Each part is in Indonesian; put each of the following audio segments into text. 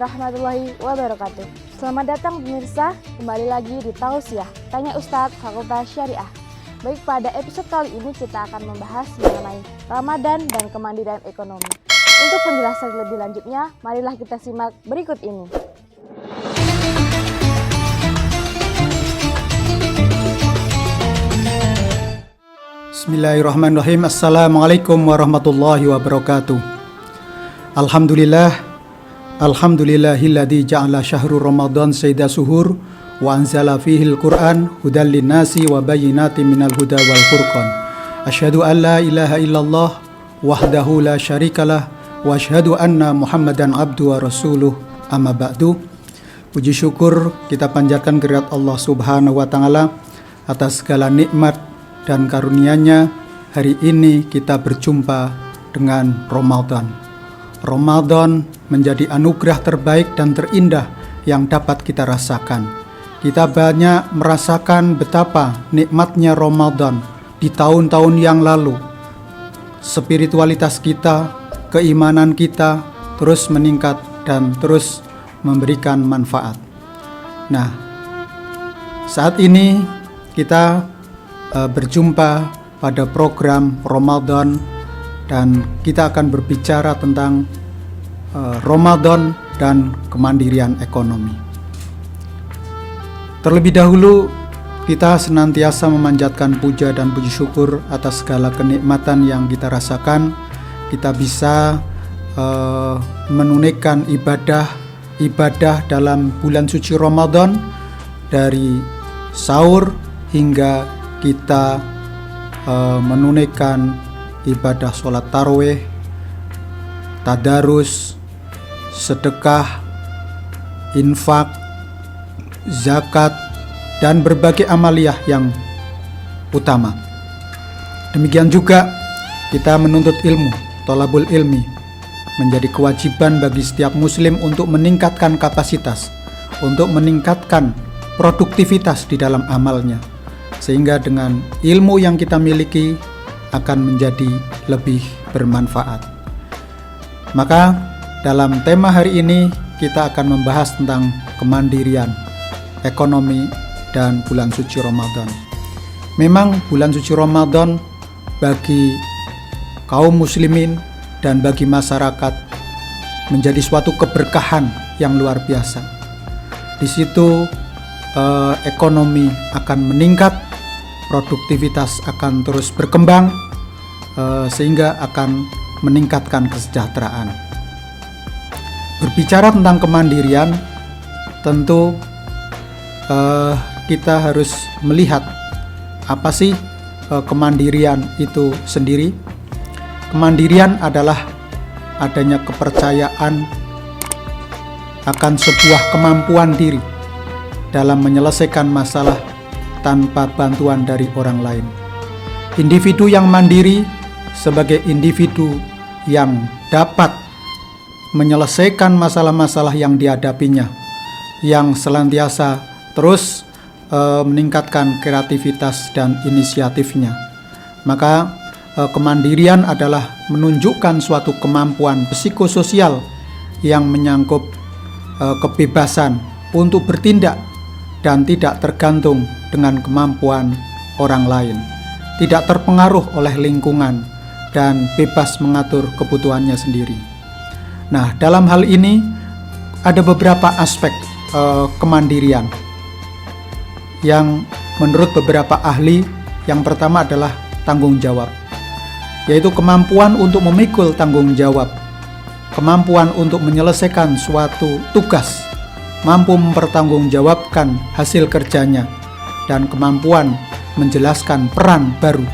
warahmatullahi wabarakatuh. Selamat datang pemirsa, kembali lagi di Tausiah, Tanya Ustadz Fakultas Syariah. Baik, pada episode kali ini kita akan membahas mengenai Ramadan dan kemandirian ekonomi. Untuk penjelasan lebih lanjutnya, marilah kita simak berikut ini. Bismillahirrahmanirrahim. Assalamualaikum warahmatullahi wabarakatuh. Alhamdulillahilladzi ja'ala syahrul Ramadan sayyidah suhur wa anzala fihil Qur'an hudal linnasi wa bayyinatin minal huda wal furqan. Asyhadu an la ilaha illallah wahdahu la syarikalah wa asyhadu anna Muhammadan abdu wa rasuluh, amma ba'du. Puji syukur kita panjatkan kehadirat Allah Subhanahu wa taala atas segala nikmat dan karunia-Nya. Hari ini kita berjumpa dengan Ramadan. Ramadan menjadi anugerah terbaik dan terindah yang dapat kita rasakan. Kita banyak merasakan betapa nikmatnya Ramadan di tahun-tahun yang lalu. Spiritualitas kita, keimanan kita terus meningkat dan terus memberikan manfaat. Nah, saat ini kita berjumpa pada program Ramadan dan kita akan berbicara tentang Ramadan dan kemandirian ekonomi. Terlebih dahulu kita senantiasa memanjatkan puja dan puji syukur atas segala kenikmatan yang kita rasakan. Kita bisa menunaikan ibadah dalam bulan suci Ramadan, dari sahur hingga kita menunaikan ibadah sholat tarawih, tadarus, sedekah, infak, zakat, dan berbagai amaliyah yang utama. Demikian juga kita menuntut ilmu, thalabul ilmi, menjadi kewajiban bagi setiap muslim untuk meningkatkan kapasitas, untuk meningkatkan produktivitas di dalam amalnya, sehingga dengan ilmu yang kita miliki akan menjadi lebih bermanfaat. Maka dalam tema hari ini kita akan membahas tentang kemandirian ekonomi dan bulan suci Ramadan. Memang bulan suci Ramadan bagi kaum muslimin dan bagi masyarakat menjadi suatu keberkahan yang luar biasa. Di situ ekonomi akan meningkat, produktivitas akan terus berkembang, sehingga akan meningkatkan kesejahteraan. Berbicara tentang kemandirian, tentu kita harus melihat apa sih kemandirian itu sendiri. Kemandirian adalah adanya kepercayaan akan sebuah kemampuan diri dalam menyelesaikan masalah tanpa bantuan dari orang lain. Individu yang mandiri sebagai individu yang dapat menyelesaikan masalah-masalah yang dihadapinya, yang senantiasa terus meningkatkan kreativitas dan inisiatifnya. Maka kemandirian adalah menunjukkan suatu kemampuan psikososial yang menyangkut kebebasan untuk bertindak dan tidak tergantung dengan kemampuan orang lain, tidak terpengaruh oleh lingkungan, dan bebas mengatur kebutuhannya sendiri. Nah, dalam hal ini ada beberapa aspek kemandirian yang menurut beberapa ahli. Yang pertama adalah tanggung jawab, yaitu kemampuan untuk memikul tanggung jawab, kemampuan untuk menyelesaikan suatu tugas, mampu mempertanggungjawabkan hasil kerjanya, dan kemampuan menjelaskan peran baru,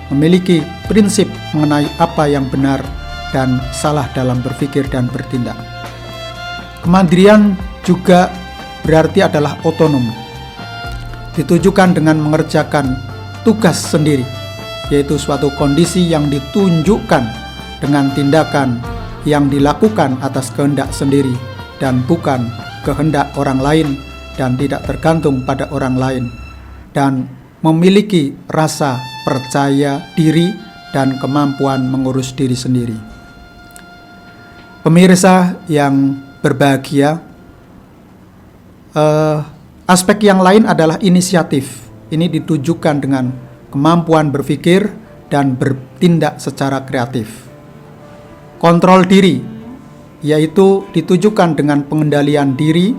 memiliki prinsip mengenai apa yang benar dan salah dalam berpikir dan bertindak. Kemandirian juga berarti adalah otonom, ditujukan dengan mengerjakan tugas sendiri, yaitu suatu kondisi yang ditunjukkan dengan tindakan yang dilakukan atas kehendak sendiri dan bukan kehendak orang lain, dan tidak tergantung pada orang lain, dan memiliki rasa percaya diri dan kemampuan mengurus diri sendiri. Pemirsa yang berbahagia, Aspek yang lain adalah inisiatif. Ini ditujukan dengan kemampuan berpikir dan bertindak secara kreatif. Kontrol diri, yaitu ditujukan dengan pengendalian diri,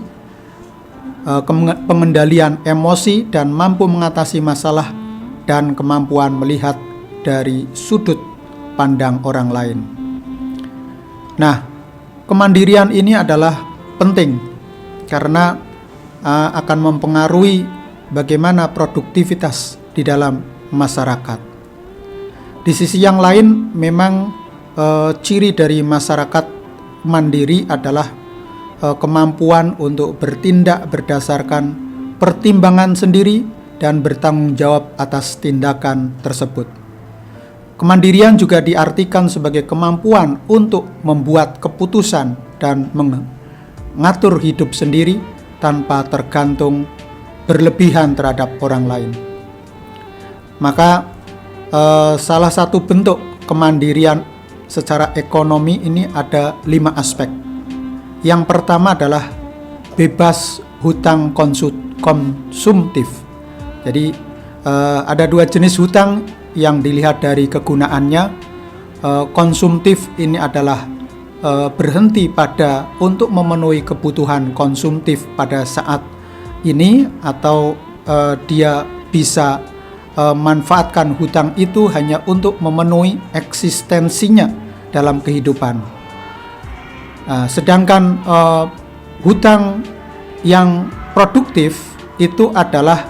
pengendalian emosi dan mampu mengatasi masalah dan kemampuan melihat dari sudut pandang orang lain. Nah, kemandirian ini adalah penting karena akan mempengaruhi bagaimana produktivitas di dalam masyarakat. Di sisi yang lain, memang ciri dari masyarakat mandiri adalah kemampuan untuk bertindak berdasarkan pertimbangan sendiri dan bertanggung jawab atas tindakan tersebut. Kemandirian juga diartikan sebagai kemampuan untuk membuat keputusan dan mengatur hidup sendiri tanpa tergantung berlebihan terhadap orang lain. Maka salah satu bentuk kemandirian secara ekonomi ini ada 5 aspek. Yang pertama adalah bebas hutang konsumtif. Jadi ada 2 jenis hutang yang dilihat dari kegunaannya. Konsumtif ini adalah berhenti pada untuk memenuhi kebutuhan konsumtif pada saat ini, atau dia bisa manfaatkan hutang itu hanya untuk memenuhi eksistensinya dalam kehidupan. Sedangkan hutang yang produktif itu adalah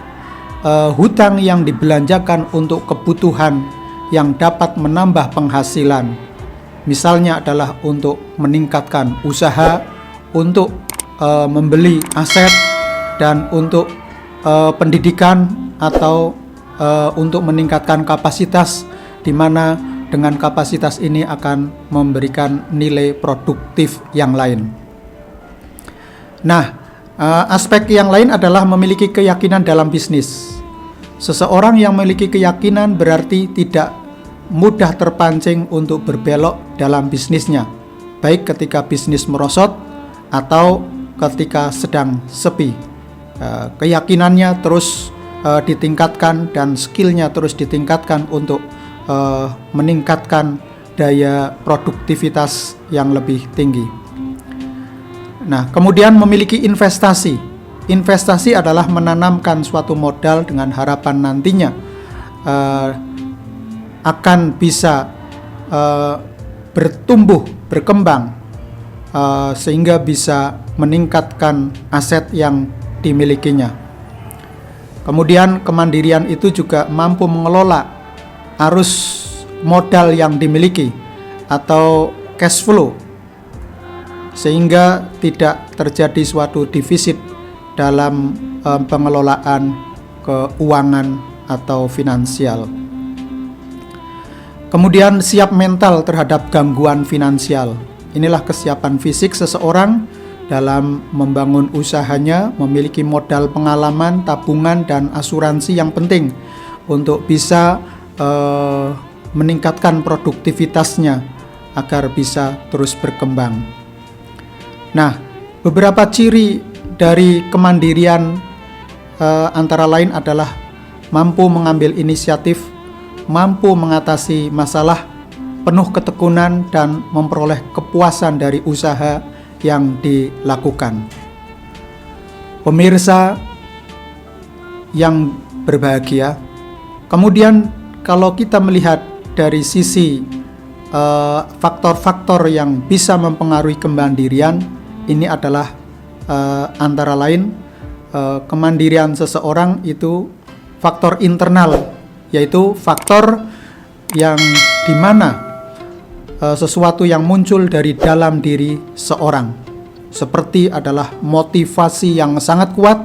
hutang yang dibelanjakan untuk kebutuhan yang dapat menambah penghasilan. Misalnya adalah untuk meningkatkan usaha, untuk membeli aset, dan untuk pendidikan atau untuk meningkatkan kapasitas, di mana dengan kapasitas ini akan memberikan nilai produktif yang lain. Nah, aspek yang lain adalah memiliki keyakinan dalam bisnis. Seseorang yang memiliki keyakinan berarti tidak mudah terpancing untuk berbelok dalam bisnisnya, baik ketika bisnis merosot atau ketika sedang sepi. Keyakinannya terus ditingkatkan dan skillnya terus ditingkatkan untuk meningkatkan daya produktivitas yang lebih tinggi. Nah, kemudian memiliki investasi. Investasi adalah menanamkan suatu modal dengan harapan nantinya akan bisa bertumbuh, berkembang, sehingga bisa meningkatkan aset yang dimilikinya. Kemudian kemandirian itu juga mampu mengelola arus modal yang dimiliki atau cash flow, sehingga tidak terjadi suatu defisit dalam pengelolaan keuangan atau finansial. Kemudian siap mental terhadap gangguan finansial. Inilah kesiapan fisik seseorang dalam membangun usahanya, memiliki modal pengalaman, tabungan, dan asuransi yang penting untuk bisa meningkatkan produktivitasnya agar bisa terus berkembang. Nah, beberapa ciri dari kemandirian antara lain adalah mampu mengambil inisiatif, mampu mengatasi masalah, penuh ketekunan, dan memperoleh kepuasan dari usaha yang dilakukan. Pemirsa yang berbahagia, kemudian kalau kita melihat dari sisi faktor-faktor yang bisa mempengaruhi kemandirian, ini adalah antara lain kemandirian seseorang itu faktor internal, yaitu faktor yang dimana sesuatu yang muncul dari dalam diri seorang, seperti adalah motivasi yang sangat kuat.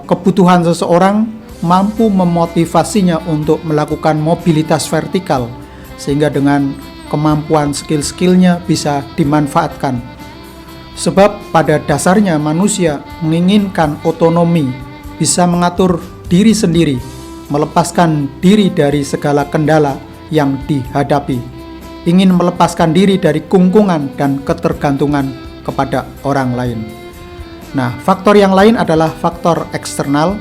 Kebutuhan seseorang mampu memotivasinya untuk melakukan mobilitas vertikal, sehingga dengan kemampuan skill-skillnya bisa dimanfaatkan. Sebab pada dasarnya manusia menginginkan otonomi, bisa mengatur diri sendiri, melepaskan diri dari segala kendala yang dihadapi, ingin melepaskan diri dari kungkungan dan ketergantungan kepada orang lain. Nah, faktor yang lain adalah faktor eksternal.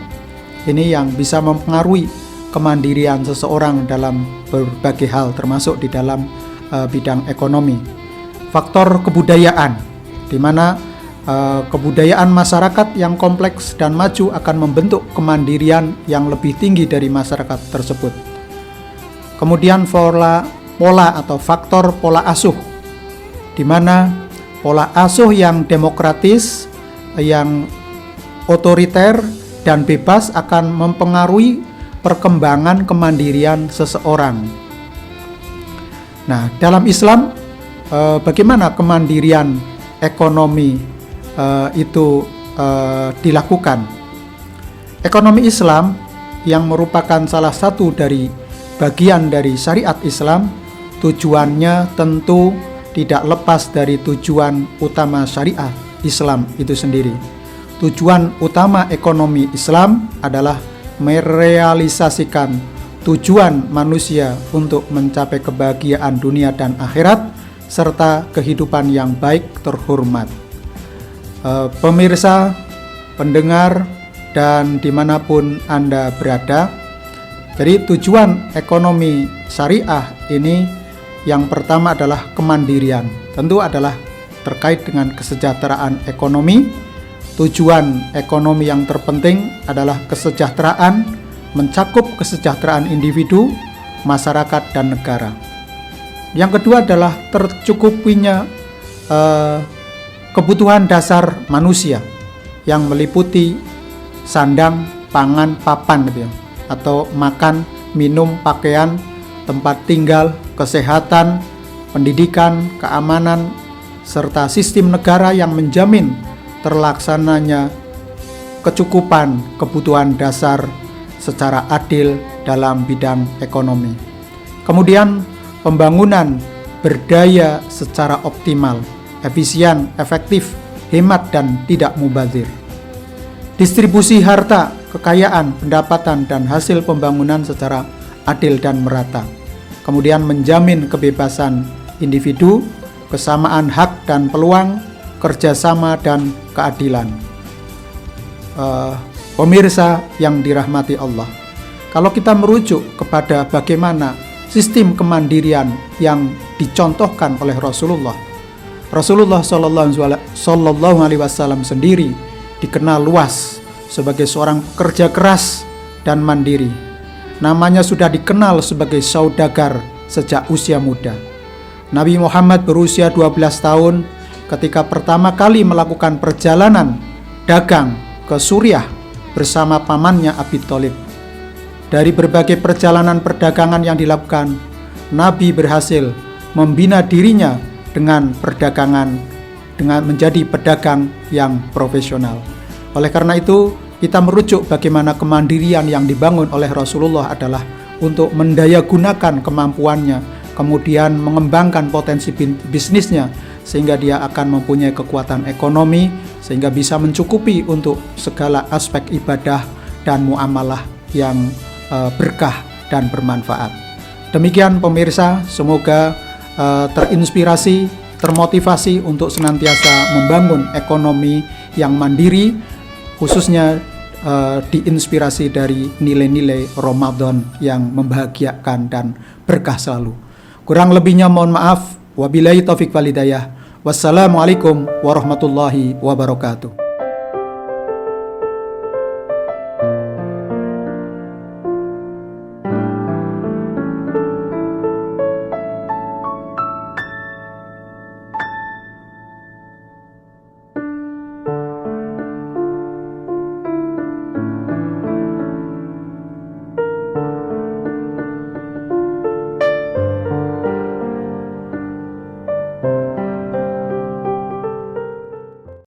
Ini yang bisa mempengaruhi kemandirian seseorang dalam berbagai hal, termasuk di dalam bidang ekonomi. Faktor kebudayaan, di mana kebudayaan masyarakat yang kompleks dan maju akan membentuk kemandirian yang lebih tinggi dari masyarakat tersebut. Kemudian pola atau faktor pola asuh, di mana pola asuh yang demokratis, yang otoriter dan bebas akan mempengaruhi perkembangan kemandirian seseorang. Nah, dalam Islam, bagaimana kemandirian ekonomi itu dilakukan? Ekonomi Islam yang merupakan salah satu dari bagian dari syariat Islam, tujuannya tentu tidak lepas dari tujuan utama syariat Islam itu sendiri. Tujuan utama ekonomi Islam adalah merealisasikan tujuan manusia untuk mencapai kebahagiaan dunia dan akhirat serta kehidupan yang baik terhormat. Pemirsa, pendengar, dan dimanapun Anda berada, jadi tujuan ekonomi syariah ini yang pertama adalah kemandirian. Tentu adalah terkait dengan kesejahteraan ekonomi. Tujuan ekonomi yang terpenting adalah kesejahteraan, mencakup kesejahteraan individu, masyarakat, dan negara. Yang kedua adalah tercukupinya kebutuhan dasar manusia yang meliputi sandang, pangan, papan gitu ya, atau makan, minum, pakaian, tempat tinggal, kesehatan, pendidikan, keamanan, serta sistem negara yang menjamin terlaksananya kecukupan kebutuhan dasar secara adil dalam bidang ekonomi. Kemudian pembangunan berdaya secara optimal, efisien, efektif, hemat, dan tidak mubazir. Distribusi harta, kekayaan, pendapatan, dan hasil pembangunan secara adil dan merata. Kemudian menjamin kebebasan individu, kesamaan hak dan peluang, kerjasama, dan keadilan. Pemirsa yang dirahmati Allah, kalau kita merujuk kepada bagaimana sistem kemandirian yang dicontohkan oleh Rasulullah Sallallahu Alaihi Wasallam sendiri dikenal luas sebagai seorang pekerja keras dan mandiri. Namanya sudah dikenal sebagai saudagar sejak usia muda. Nabi Muhammad berusia 12 tahun ketika pertama kali melakukan perjalanan dagang ke Suriah bersama pamannya Abi Thalib. Dari berbagai perjalanan perdagangan yang dilakukan, Nabi berhasil membina dirinya dengan perdagangan, dengan menjadi pedagang yang profesional. Oleh karena itu, kita merujuk bagaimana kemandirian yang dibangun oleh Rasulullah adalah untuk mendayagunakan kemampuannya, kemudian mengembangkan potensi bisnisnya, sehingga dia akan mempunyai kekuatan ekonomi, sehingga bisa mencukupi untuk segala aspek ibadah dan muamalah yang berkah dan bermanfaat. Demikian pemirsa, semoga terinspirasi, termotivasi untuk senantiasa membangun ekonomi yang mandiri, khususnya diinspirasi dari nilai-nilai Ramadan yang membahagiakan dan berkah selalu. Kurang lebihnya mohon maaf. Wabillahi taufiq wal hidayah. Wassalamualaikum warahmatullahi wabarakatuh.